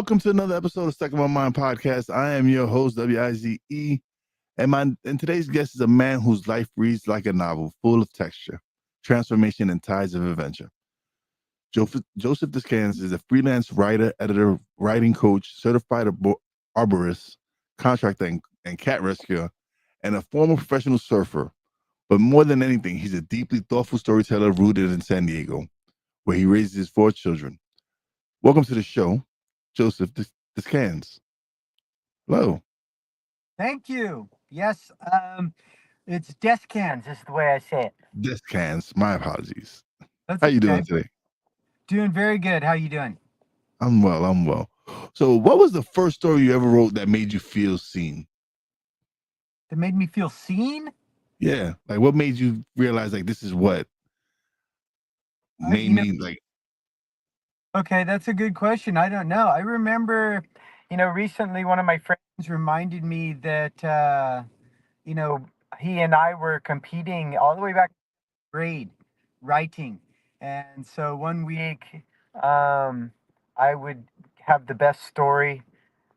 welcome to another episode of Stuck in My Mind podcast. I am your host, Wize, and today's guest is a man whose life reads like a novel, full of texture, transformation, and tides of adventure. Joseph Descans is a freelance writer, editor, writing coach, certified arborist, contractor, and cat rescuer, and a former professional surfer. But more than anything, he's a deeply thoughtful storyteller rooted in San Diego, where he raises his 4 children. Welcome to the show, Joseph Descans. Hello. Thank you. Yes, it's Descans is the way I say it. Descans. My apologies. That's How you okay. doing today? Doing very good. How you doing? I'm well. I'm well. So, what was the first story you ever wrote that made you feel seen? That made me feel seen. Yeah, like what made you realize like this is what I, made you know, me like okay, that's a good question. I don't know. I remember, recently one of my friends reminded me that, you know, he and I were competing all the way back to grade writing, and so one week, um, I would have the best story.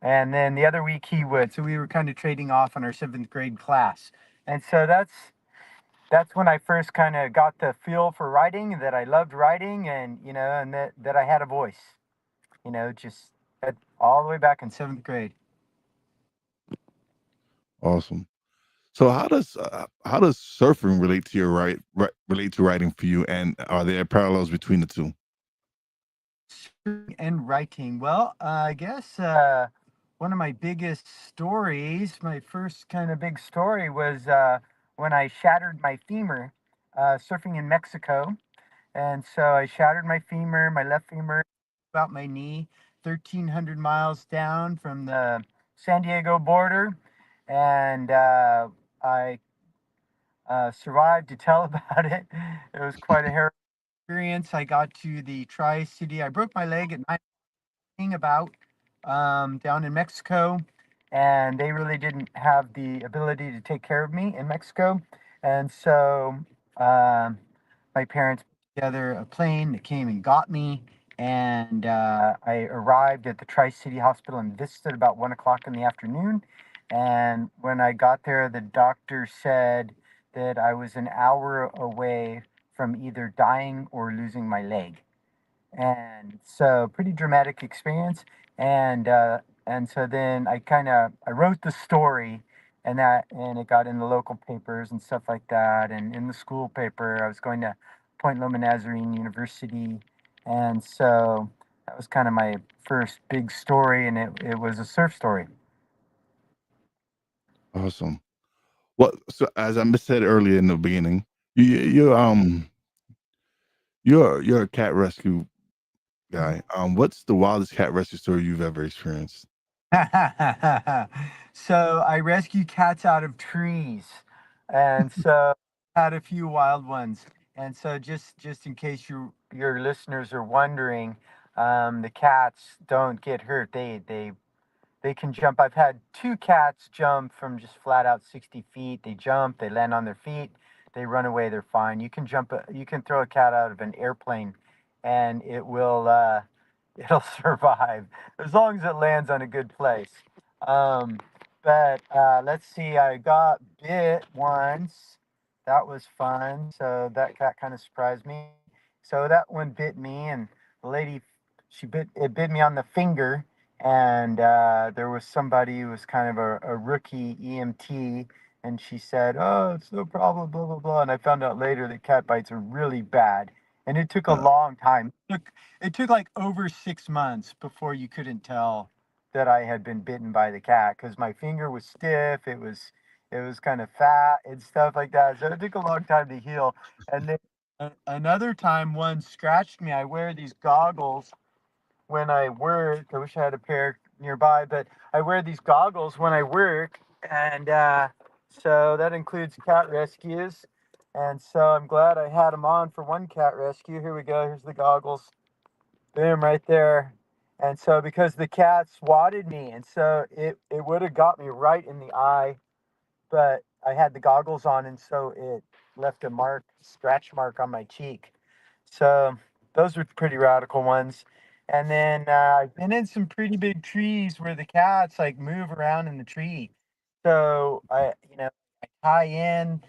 And then the other week he would. So we were kind of trading off on our seventh grade class. And so that's when I first kind of got the feel for writing, that I loved writing, and and that I had a voice. Just all the way back in seventh grade. awesome. So, how does surfing relate to your relate to writing for you, and are there parallels between the two? And writing. Well, I guess one of my biggest stories, my first kind of big story, was when I shattered my femur surfing in Mexico. And so I shattered my femur, my left femur, about my knee, 1,300 miles down from the San Diego border. And I survived to tell about it. It was quite a harrowing experience. I got to the Tri City. I broke my leg at night about down in Mexico. And they really didn't have the ability to take care of me in Mexico. And so um, my parents put together a plane that came and got me. And I arrived at the Tri City Hospital in Vista at about 1 o'clock in the afternoon. And when I got there, the doctor said that I was an hour away from either dying or losing my leg. And so, pretty dramatic experience. And so then I wrote the story, and it got in the local papers and stuff like that, and in the school paper. I was going to Point Loma Nazarene University, and so that was kind of my first big story, and it was a surf story. Awesome. What so as I said earlier in the beginning, you're a cat rescue guy. What's the wildest cat rescue story you've ever experienced? So I rescue cats out of trees, and so had a few wild ones. And so just in case your listeners are wondering, the cats don't get hurt. They can jump. I've had two cats jump from just flat out 60 feet. They jump, they land on their feet, they run away. They're fine. You can throw a cat out of an airplane, and it'll survive as long as it lands on a good place. Um, but let's see. I got bit once. That was fun. So that cat kind of surprised me. So that one bit me, and the lady, it bit me on the finger, and there was somebody who was kind of a rookie EMT, and she said, "Oh, it's no problem," blah blah blah. And I found out later that cat bites are really bad, and it took a Uh, long time. It took like over 6 months before you couldn't tell that I had been bitten by the cat, because my finger was stiff. It was kind of fat and stuff like that. So it took a long time to heal. And then another time, one scratched me. I wear these goggles when I work. I wish I had a pair nearby, but I wear these goggles when I work, and so that includes cat rescues. And so I'm glad I had them on for one cat rescue. Here we go. Here's the goggles. Boom, right there. And so because the cat swatted me, and so it would have got me right in the eye, but I had the goggles on, and so it left a scratch mark on my cheek. So those were pretty radical ones. And then I've been in some pretty big trees where the cats like move around in the tree. So I tie in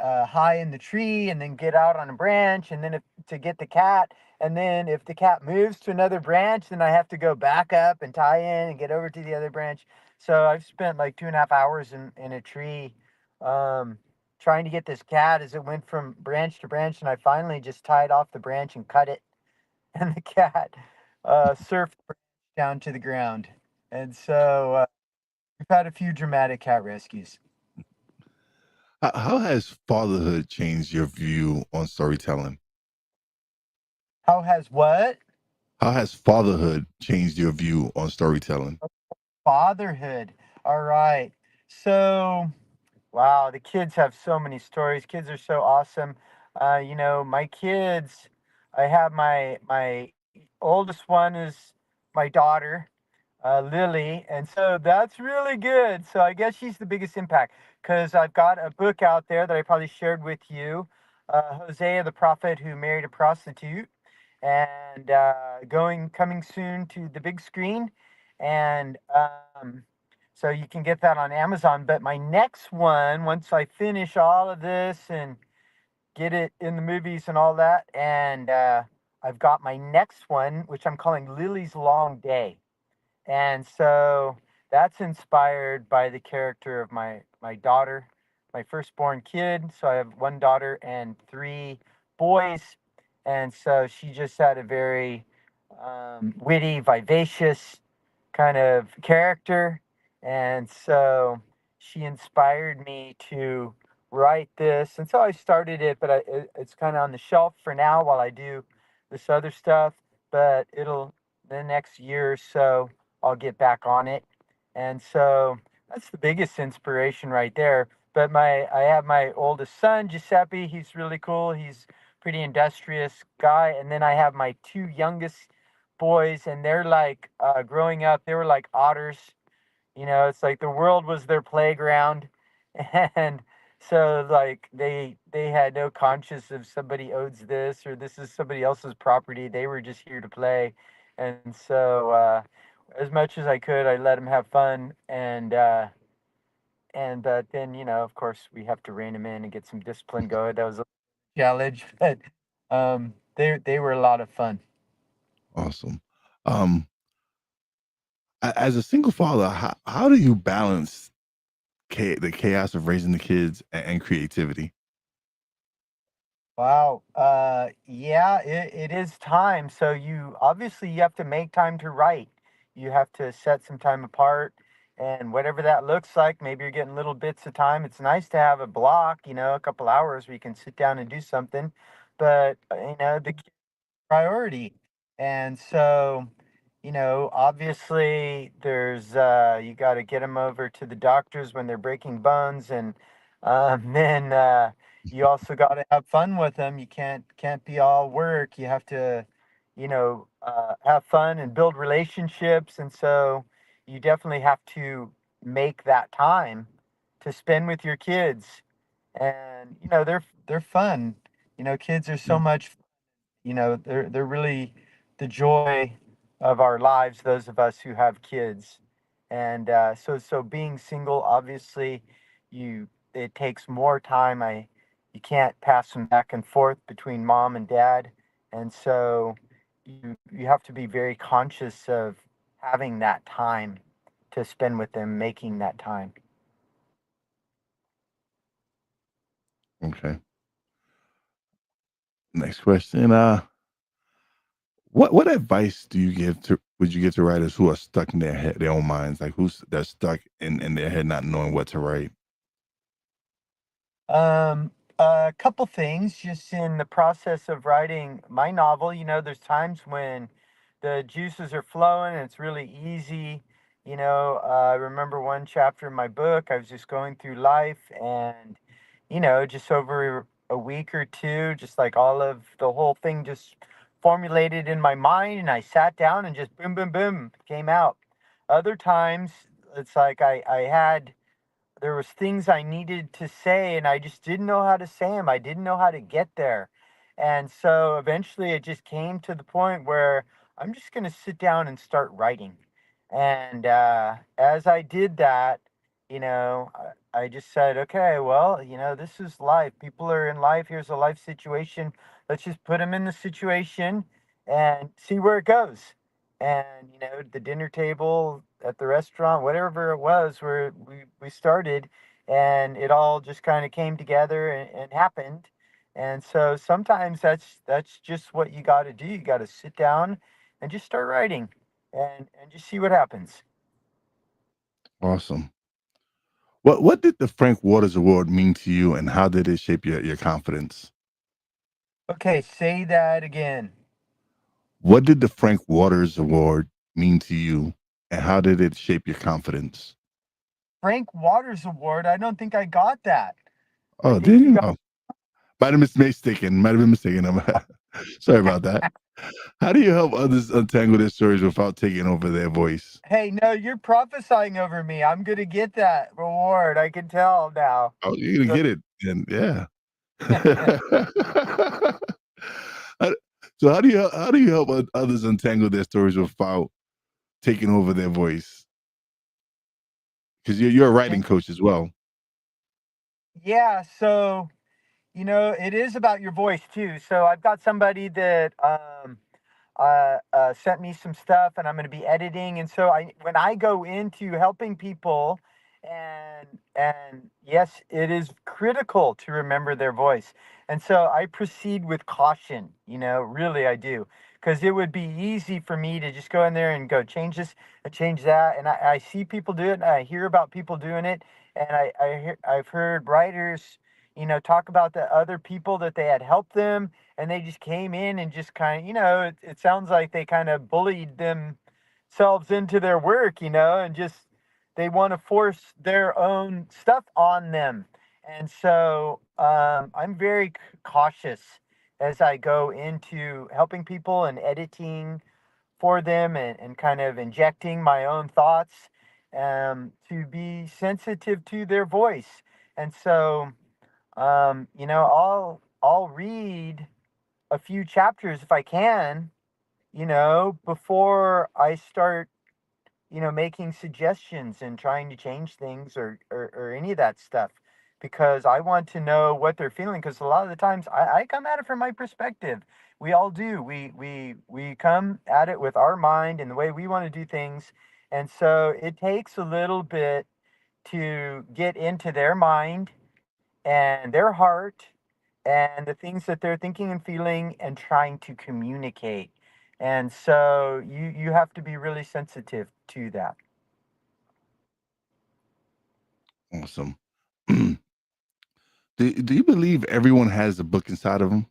high in the tree and then get out on a branch and then to get the cat. And then if the cat moves to another branch, then I have to go back up and tie in and get over to the other branch. So I've spent like 2.5 hours in a tree um, trying to get this cat as it went from branch to branch. And I finally just tied off the branch and cut it. And the cat surfed down to the ground. And so we've had a few dramatic cat rescues. How has fatherhood changed your view on storytelling? How has what? How has fatherhood changed your view on storytelling? Fatherhood. All right. So, wow, the kids have so many stories. Kids are so awesome. My kids, I have my oldest one is my daughter, Lily, and so that's really good. So I guess she's the biggest impact because I've got a book out there that I probably shared with you, Hosea the prophet who married a prostitute, and coming soon to the big screen, and so you can get that on Amazon. But my next one, once I finish all of this and get it in the movies and all that, and I've got my next one, which I'm calling Lily's Long Day, and so that's inspired by the character of my daughter, my firstborn kid. So I have one daughter and three boys, and so she just had a very witty, vivacious kind of character, and so she inspired me to write this. And so I started it, but it's kind of on the shelf for now while I do this other stuff. But it'll the next year or so I'll get back on it. And so that's the biggest inspiration right there. But I have my oldest son, Giuseppe. He's really cool. He's pretty industrious guy. And then I have my two youngest boys, and they're like growing up, they were like otters. It's like the world was their playground, and so like they had no conscience of somebody owes this or this is somebody else's property. They were just here to play, and so as much as I could, I let them have fun, and then of course, we have to rein them in and get some discipline going. That was a challenge, but they were a lot of fun. Awesome. Um, as a single father, how do you balance the chaos of raising the kids and creativity? Wow. Yeah, it is time. So you have to make time to write. You have to set some time apart, and whatever that looks like, maybe you're getting little bits of time. It's nice to have a block, a couple hours where you can sit down and do something. But the priority. And so, obviously there's you got to get them over to the doctors when they're breaking bones, and then you also got to have fun with them. You can't be all work. You have to, have fun and build relationships, and so you definitely have to make that time to spend with your kids. And they're fun. Kids are so Mm. much. They're really the joy of our lives, those of us who have kids. And so being single, obviously, it takes more time. You can't pass them back and forth between mom and dad, and so you have to be very conscious of having that time to spend with them, making that time. Okay. Next question. What advice would you give to writers who are stuck in their own minds, like they're stuck in their head, not knowing what to write? A couple things just in the process of writing my novel. There's times when the juices are flowing and it's really easy. I remember one chapter in my book, I was just going through life, and, just over a week or two, just like all of the whole thing just formulated in my mind, and I sat down and just boom, boom, boom came out. Other times, it's like I had there was things I needed to say and I just didn't know how to say them. I didn't know how to get there. And so eventually it just came to the point where I'm just going to sit down and start writing. And as I did that, I just said, okay, well, this is life. People are in life. Here's a life situation. Let's just put them in the situation and see where it goes. And, the dinner table at the restaurant, whatever it was, where we started, and it all just kind of came together and happened. And so sometimes that's just what you got to do. You got to sit down and just start writing and just see what happens. Awesome. What did the Frank Waters Award mean to you, and how did it shape your confidence? Okay, say that again. What did the Frank Waters Award mean to you, and how did it shape your confidence? Frank Waters Award. I don't think I got that. I Oh, think didn't you you? got. Oh, might have mistaken. Might have been mistaken. Sorry about that. How do you help others untangle their stories without taking over their voice? Hey, no, you're prophesying over me. I'm gonna get that reward. I can tell now. Oh, you're gonna So, get it, and yeah. How- so how do you help others untangle their stories without taking over their voice? Because you're a writing coach as well. yeah. So it is about your voice too. So I've got somebody that sent me some stuff, and I'm going to be editing. And so when I go into helping people, and yes, it is critical to remember their voice. And so I proceed with caution. Really I do, because it would be easy for me to just go in there and go change this and change that. And I see people do it, and I hear about people doing it, and I've heard writers. Talk about the other people that they had helped them, and they just came in and just kind of, it sounds like they kind of bullied themselves into their work, and just they want to force their own stuff on them. And so I'm very cautious as I go into helping people and editing for them, and kind of injecting my own thoughts, to be sensitive to their voice. And so, I'll read a few chapters if I can, before I start, making suggestions and trying to change things, or any of that stuff, because I want to know what they're feeling. Because a lot of the times I come at it from my perspective. We all do. We come at it with our mind and the way we want to do things. And so it takes a little bit to get into their mind and their heart and the things that they're thinking and feeling and trying to communicate. And so you have to be really sensitive to that. Awesome. Do you believe everyone has a book inside of them?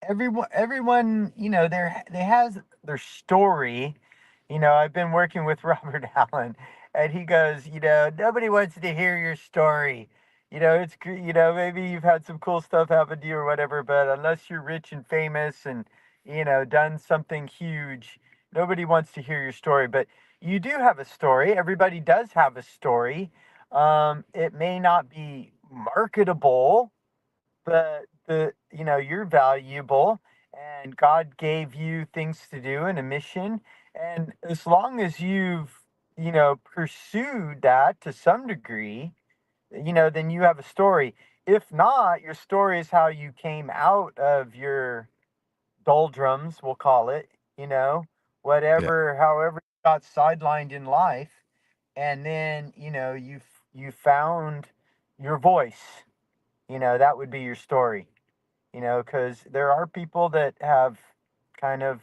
Everyone, they has their story. I've been working with Robert Allen, and he goes, nobody wants to hear your story. Maybe you've had some cool stuff happen to you or whatever, but unless you're rich and famous and, done something huge, nobody wants to hear your story. But you do have a story. Everybody does have a story. It may not be marketable, but you're valuable, and God gave you things to do and a mission. And as long as you've, pursued that to some degree, then you have a story. If not, your story is how you came out of your doldrums, we'll call it, Yeah. whatever, however you got sidelined in life. And then, you found your voice. That would be your story. Because there are people that have kind of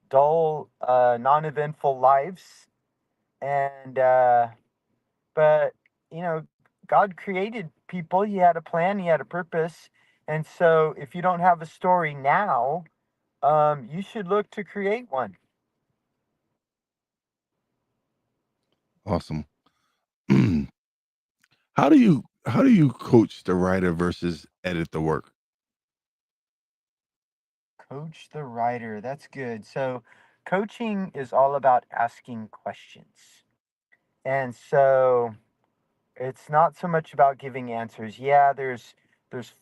dull, non-eventful lives, and but God created people. He had a plan. He had a purpose, and so if you don't have a story now, you should look to create one. Awesome. How do you coach the writer versus edit the work? Coach the writer. That's good. So, coaching is all about asking questions, and so it's not so much about giving answers. Yeah, there's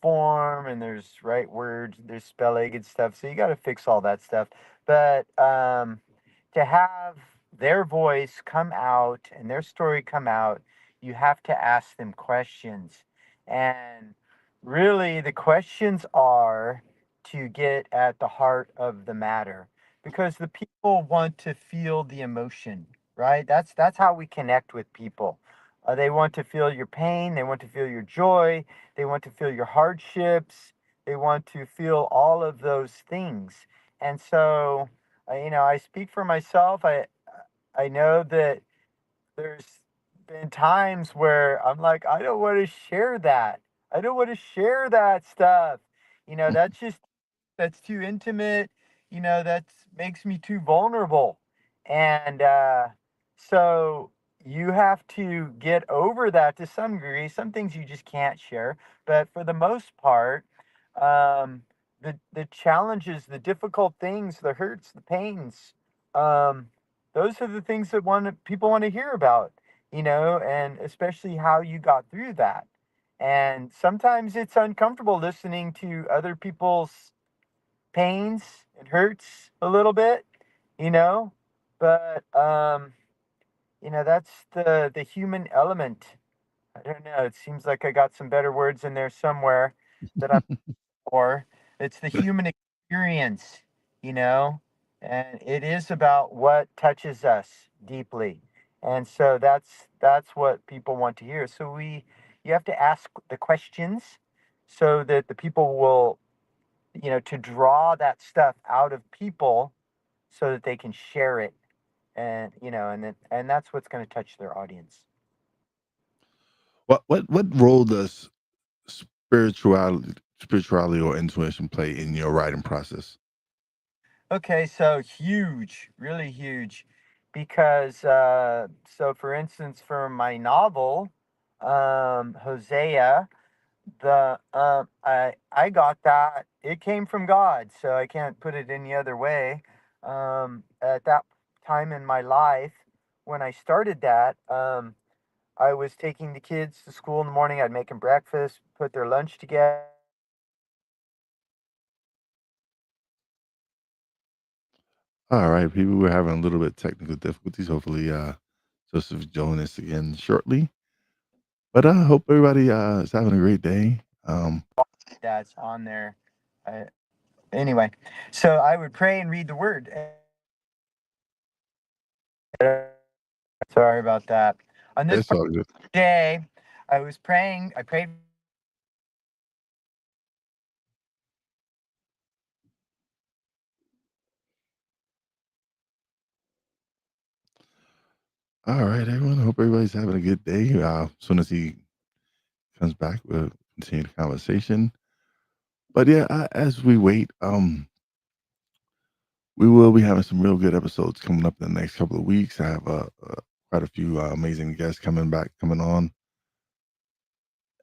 form and there's right words, there's spelling and stuff. So you got to fix all that stuff. But to have their voice come out and their story come out, you have to ask them questions. And really, the questions are to get at the heart of the matter because the people want to feel the emotion, right? That's how we connect with people. They want to feel your pain, they want to feel your joy, they want to feel your hardships, they want to feel all of those things. And so, I speak for myself. I know that there's been times where I'm like, I don't want to share that. I don't want to share that stuff. That's too intimate. That makes me too vulnerable. And so you have to get over that to some degree. Some things you just can't share. But for the most part, um, the challenges, the difficult things, the hurts, the pains, um, those are the things that people want to hear about, and especially how you got through that. And sometimes it's uncomfortable listening to other people's pains and hurts a little bit, you know, but that's the human element. I don't know. It seems like I got some better words in there somewhere that I'm for. It's the human experience, you know, and it is about what touches us deeply. And so that's what people want to hear. So you have to ask the questions so that the people will, to draw that stuff out of people so that they can share it, and that's what's going to touch their audience. What role does spirituality or intuition play in your writing process? Okay, so huge, really huge, because so for instance, for my novel, Hosea, I got that it came from God, so I can't put it any other way. At that time in my life, when I started that, I was taking the kids to school in the morning. I'd make them breakfast, put their lunch together. All right, people, we're having a little bit of technical difficulties. Hopefully, Joseph join us again shortly. But I hope everybody is having a great day. That's on there. Uh, anyway, so I would pray and read the word. Sorry about that. On this It's all good. day, I was praying. I prayed. All right, everyone. I hope everybody's having a good day. As soon as he comes back, we'll continue the conversation. But yeah, as we wait, we will be having some real good episodes coming up in the next couple of weeks. I have quite a few amazing guests coming on.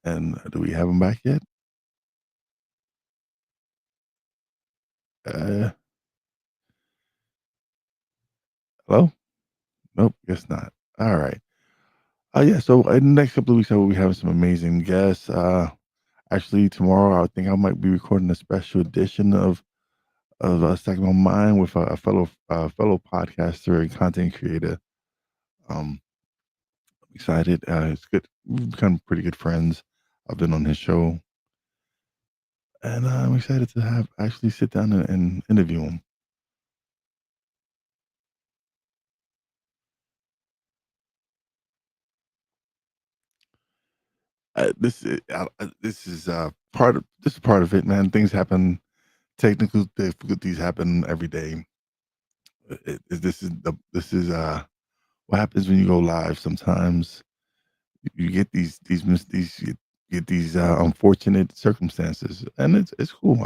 And do we have them back yet? Uh, Hello? Nope, guess not. All right. Yeah. So in the next couple of weeks, I will be having some amazing guests. Actually, tomorrow, I think I might be recording a special edition of Second My Mind with a fellow podcaster and content creator. Um, Excited. It's good. We've become pretty good friends. I've been on his show, and I'm excited to have actually sit down and interview him. This is part of it, man. Things happen. Technical difficulties happen every day. This is what happens when you go live. Sometimes you get you get these unfortunate circumstances, and it's cool.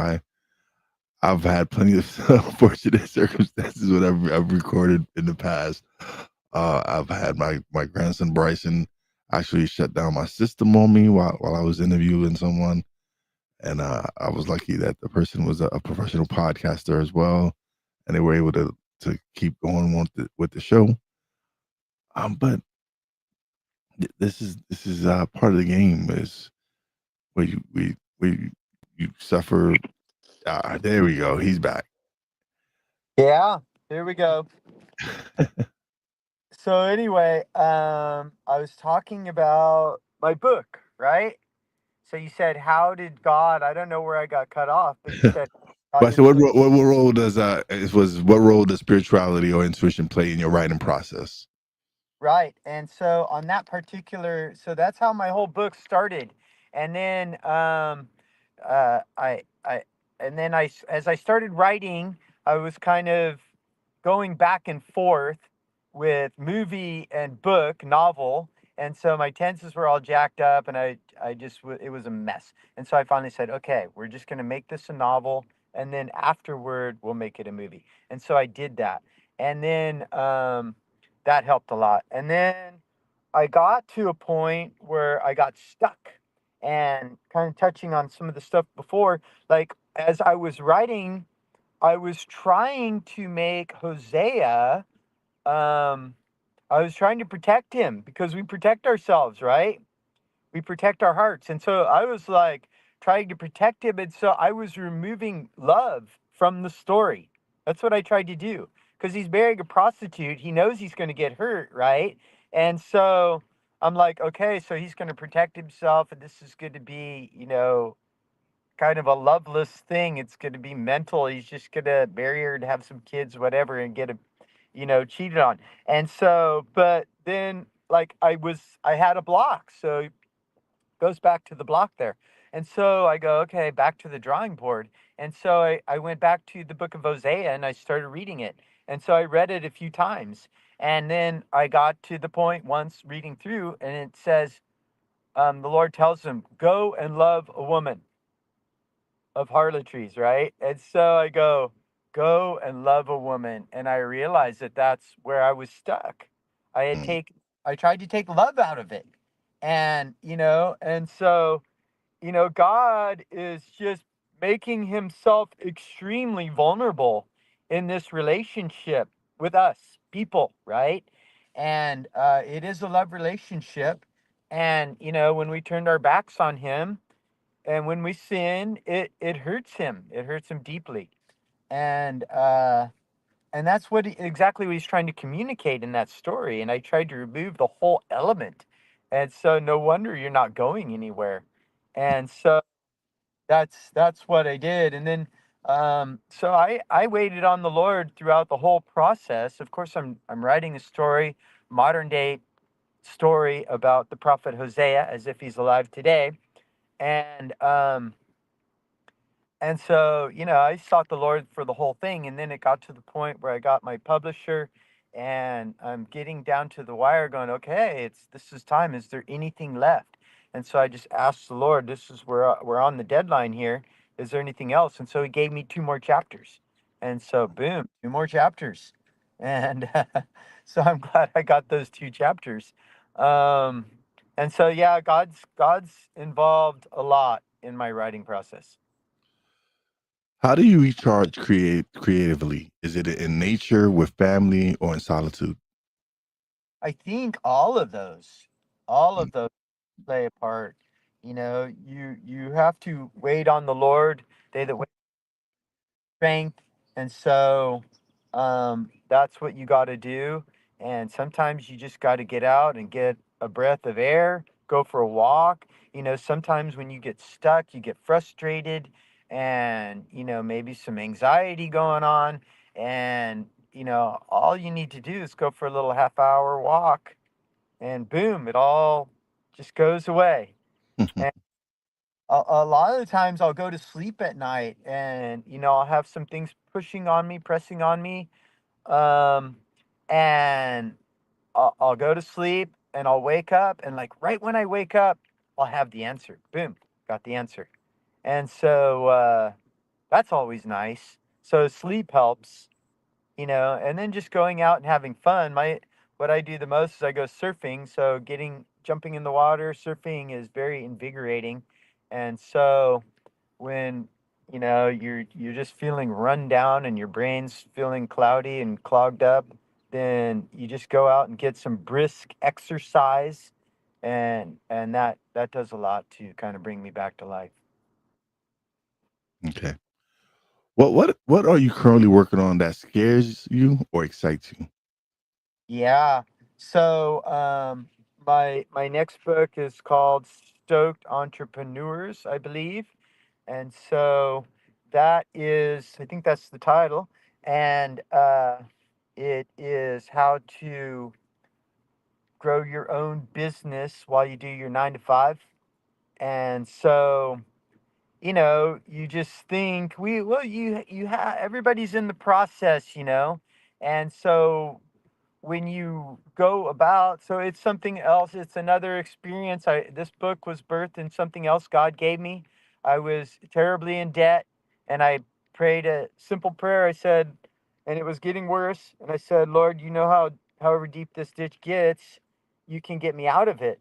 I've had plenty of unfortunate circumstances when I've recorded in the past. I've had my grandson Bryson actually shut down my system on me while I was interviewing someone, and I was lucky that the person was a professional podcaster as well, and they were able to keep going with the show. But this is part of the game is where you suffer. There we go. He's back. Yeah, here we go. So anyway, I was talking about my book, right? So you said, how did God, I don't know where I got cut off, but you said God But so influence. what role does what role does spirituality or intuition play in your writing process? Right. And so on that particular, so that's how my whole book started. And then I and then as I started writing, I was kind of going back and forth with movie and book, novel. And so my tenses were all jacked up, and I just it was a mess. And so I finally said, okay, we're just going to make this a novel, and then afterward we'll make it a movie. And so I did that. And then that helped a lot. And then I got to a point where I got stuck, and kind of touching on some of the stuff before, like as I was writing, I was trying to make Hosea, um, I was trying to protect him because we protect ourselves, right? We protect our hearts. And so I was like trying to protect him. And so I was removing love from the story. That's what I tried to do because he's marrying a prostitute. He knows he's going to get hurt, right? And so I'm like, okay, so he's going to protect himself. And this is going to be, kind of a loveless thing. It's going to be mental. He's just going to marry her and have some kids, whatever, and get a, cheated on. And so, but then like I had a block. So goes back to the block there. And so I go, okay, back to the drawing board. And so I went back to the book of Hosea and I started reading it. And so I read it a few times. And then I got to the point once reading through, and it says, the Lord tells him, go and love a woman of harlotries, right? And so I go and love a woman. And I realized that that's where I was stuck. I had Mm, take, I tried to take love out of it. And, and so God is just making himself extremely vulnerable in this relationship with us people, right? And it is a love relationship. And, when we turned our backs on him and when we sin, it hurts him. It hurts him deeply. And, and that's exactly what he's trying to communicate in that story. And I tried to remove the whole element. And so no wonder you're not going anywhere. And so that's what I did. And then so I waited on the Lord throughout the whole process. Of course, I'm writing a story, modern day story about the prophet Hosea as if he's alive today. And and so, I sought the Lord for the whole thing. And then it got to the point where I got my publisher, and I'm getting down to the wire going, okay, this is time. Is there anything left? And so I just asked the Lord, this is where we're on the deadline here. Is there anything else? And so he gave me two more chapters. And so, boom, two more chapters. And so I'm glad I got those two chapters. Um, and so, yeah, God's involved a lot in my writing process. how do you recharge creatively? Is it in nature, with family, or in solitude? I think all Mm, of those play a part. You have to wait on the Lord. They that wait strength, and so that's what you got to do. And sometimes you just got to get out and get a breath of air, go for a walk. Sometimes when you get stuck, you get frustrated, and maybe some anxiety going on, and all you need to do is go for a little half-hour walk, and boom, it all just goes away. And a lot of the times I'll go to sleep at night, and I'll have some things pushing on me, pressing on me, um, and I'll go to sleep, and I'll wake up, and like right when I wake up, I'll have the answer. Boom, got the answer. And so that's always nice. So sleep helps, and then just going out and having fun. What I do the most is I go surfing. So jumping in the water, surfing is very invigorating. And so when you're just feeling run down and your brain's feeling cloudy and clogged up, then you just go out and get some brisk exercise, and that does a lot to kind of bring me back to life. okay. What are you currently working on that scares you or excites you? Yeah. So my next book is called Stoked Entrepreneurs, I believe. And so that is, I think that's the title. And it is how to grow your own business while you do your 9 to 5. And so, you just think you have everybody's in the process, and so when you go about, so it's something else, it's another experience. This book was birthed in something else God gave me. I was terribly in debt, and I prayed a simple prayer. I said, and it was getting worse, and I said, Lord, you know how however deep this ditch gets, you can get me out of it.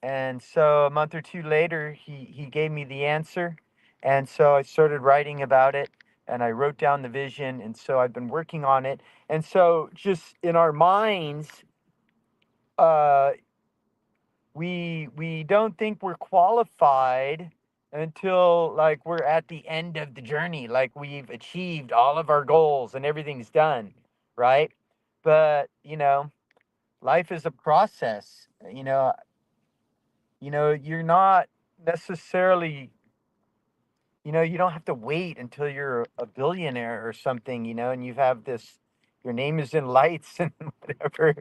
And so a month or two later, he gave me the answer. And so I started writing about it, and I wrote down the vision. And so I've been working on it. And so just in our minds, uh, we don't think we're qualified until like we're at the end of the journey, like we've achieved all of our goals and everything's done, right? But life is a process. You're not necessarily, you don't have to wait until you're a billionaire or something, and you have this, your name is in lights and whatever,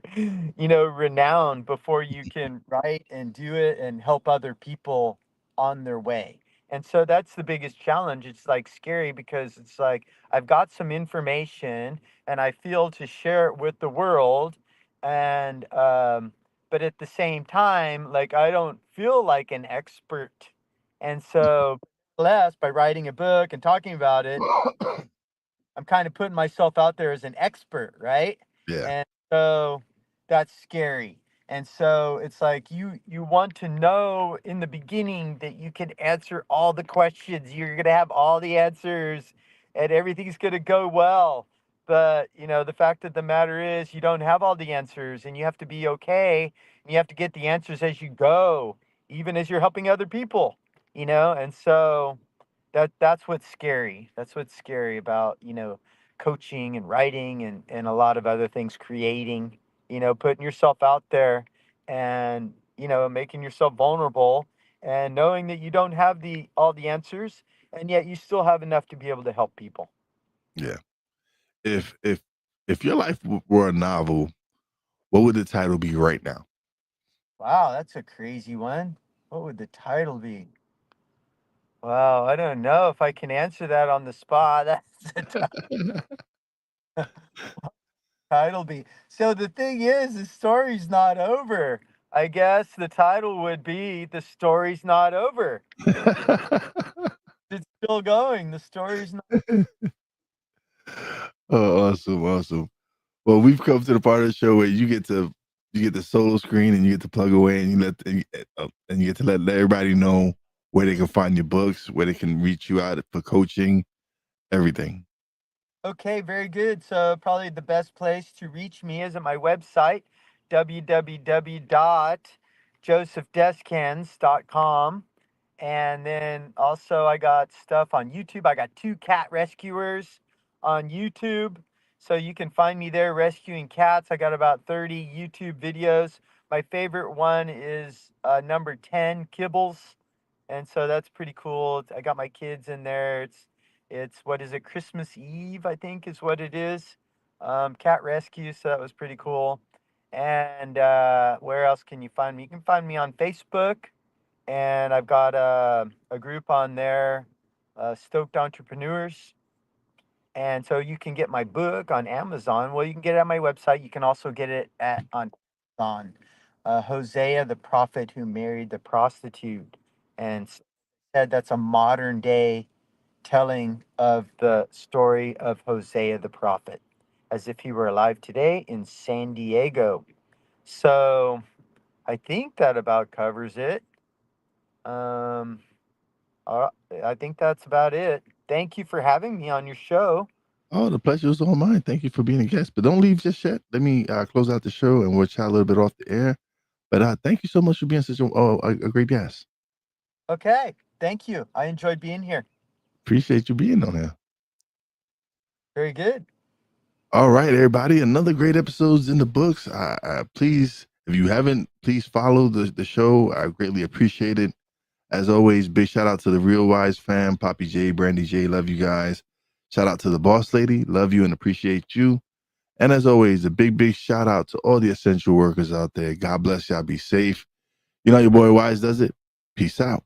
renowned before you can write and do it and help other people on their way. And so that's the biggest challenge. It's like scary because it's like I've got some information and I feel to share it with the world. And, but at the same time, like I don't feel like an expert. And so less by writing a book and talking about it, I'm kind of putting myself out there as an expert, right? Yeah. And so that's scary. And so it's like you want to know in the beginning that you can answer all the questions. You're going to have all the answers and everything's going to go well. But, the fact of the matter is you don't have all the answers and you have to be okay. And you have to get the answers as you go, even as you're helping other people, And so that's what's scary. That's what's scary about, coaching and writing and a lot of other things, creating, putting yourself out there and, making yourself vulnerable and knowing that you don't have the all the answers and yet you still have enough to be able to help people. Yeah. If your life were a novel, what would the title be right now? Wow, that's a crazy one. What would the title be? Wow, I don't know if I can answer that on the spot. That's a title be. So the thing is, the story's not over. I guess the title would be The Story's Not Over. It's still going. The story's not. Oh, awesome, awesome. Well, we've come to the part of the show where you get the solo screen and you get to plug away and and you get to let everybody know where they can find your books, where they can reach you out for coaching, everything. Okay, very good. So probably the best place to reach me is at my website, www.josephdescans.com. And then also I got stuff on YouTube. I got two cat rescuers on YouTube. So you can find me there rescuing cats. I got about 30 YouTube videos. My favorite one is number 10, Kibbles. And so that's pretty cool. I got my kids in there. It's what is it, Christmas Eve, I think is what it is. Cat rescue, so that was pretty cool. And where else can you find me? You can find me on Facebook, and I've got a group on there, Stoked Entrepreneurs. And so you can get my book on Amazon. Well, you can get it at my website. You can also get it on Amazon. Hosea, the prophet who married the prostitute, and said that's a modern day telling of the story of Hosea the prophet, as if he were alive today in San Diego. So I think that about covers it. Um, uh, I think that's about it. Thank you for having me on your show. Oh, the pleasure was all mine. Thank you for being a guest. But don't leave just yet. Let me close out the show and we'll chat a little bit off the air. But thank you so much for being such a great guest. Okay, thank you. I enjoyed being here. Appreciate you being on here. Very good. All right, everybody. Another great episode's in the books. Please, if you haven't, please follow the show. I greatly appreciate it. As always, big shout out to the Real Wize fam, Poppy J, Brandy J, love you guys. Shout out to the boss lady, love you and appreciate you. And as always, a big shout out to all the essential workers out there. God bless y'all. Be safe. You know your boy Wize does it. Peace out.